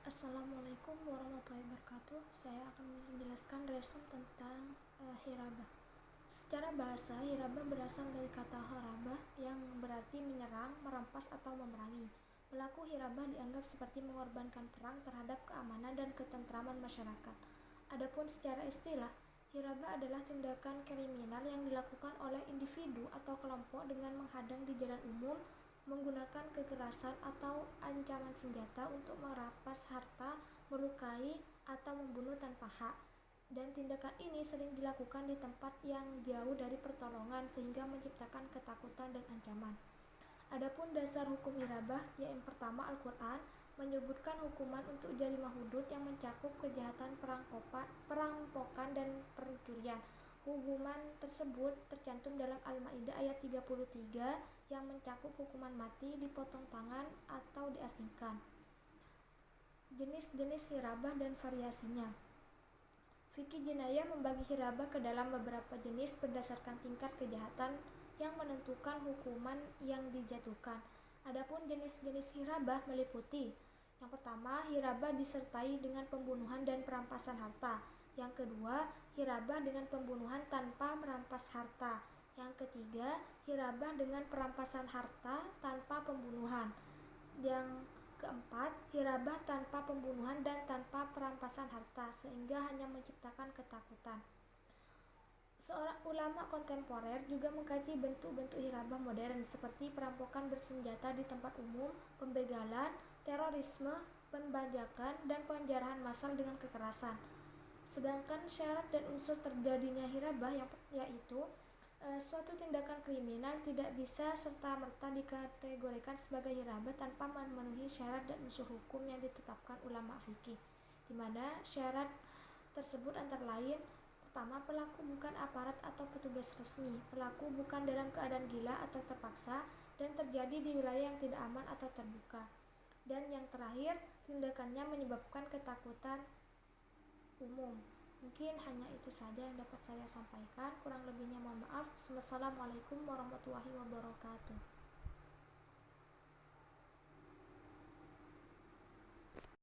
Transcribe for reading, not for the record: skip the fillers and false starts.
Assalamualaikum warahmatullahi wabarakatuh. Saya akan menjelaskan resume tentang hirabah. Secara bahasa, hirabah berasal dari kata harabah yang berarti menyerang, merampas atau memerangi. Pelaku hirabah dianggap seperti mengorbankan perang terhadap keamanan dan ketentraman masyarakat. Adapun secara istilah, hirabah adalah tindakan kriminal yang dilakukan oleh individu atau kelompok dengan menghadang di jalan umum, menggunakan kekerasan atau ancaman senjata untuk merampas harta, melukai, atau membunuh tanpa hak. Dan tindakan ini sering dilakukan di tempat yang jauh dari pertolongan sehingga menciptakan ketakutan dan ancaman. Adapun dasar hukum hirabah, yang pertama Al-Quran menyebutkan hukuman untuk jarimah hudud yang mencakup kejahatan perampokan dan pencurian. Hukuman tersebut tercantum dalam Al-Maidah ayat 33 yang mencakup hukuman mati, dipotong tangan, atau diasingkan. Jenis-jenis hirabah dan variasinya. Fikih jinayah membagi hirabah ke dalam beberapa jenis berdasarkan tingkat kejahatan yang menentukan hukuman yang dijatuhkan. Adapun jenis-jenis hirabah meliputi: yang pertama, hirabah disertai dengan pembunuhan dan perampasan harta. Yang kedua, hirabah dengan pembunuhan tanpa merampas harta. Yang ketiga, hirabah dengan perampasan harta tanpa pembunuhan. Yang keempat, hirabah tanpa pembunuhan dan tanpa perampasan harta sehingga hanya menciptakan ketakutan. Seorang ulama kontemporer juga mengkaji bentuk-bentuk hirabah modern seperti perampokan bersenjata di tempat umum, pembegalan, terorisme, pembajakan, dan penjarahan massal dengan kekerasan. Sedangkan syarat dan unsur terjadinya hirabah yaitu suatu tindakan kriminal tidak bisa serta-merta dikategorikan sebagai hirabah tanpa memenuhi syarat dan unsur hukum yang ditetapkan ulama fikih, di mana syarat tersebut antara lain: pertama, pelaku bukan aparat atau petugas resmi, pelaku bukan dalam keadaan gila atau terpaksa, dan terjadi di wilayah yang tidak aman atau terbuka, dan yang terakhir, tindakannya menyebabkan ketakutan umum. Mungkin hanya itu saja yang dapat saya sampaikan. Kurang lebihnya mohon maaf. Wassalamualaikum warahmatullahi wabarakatuh.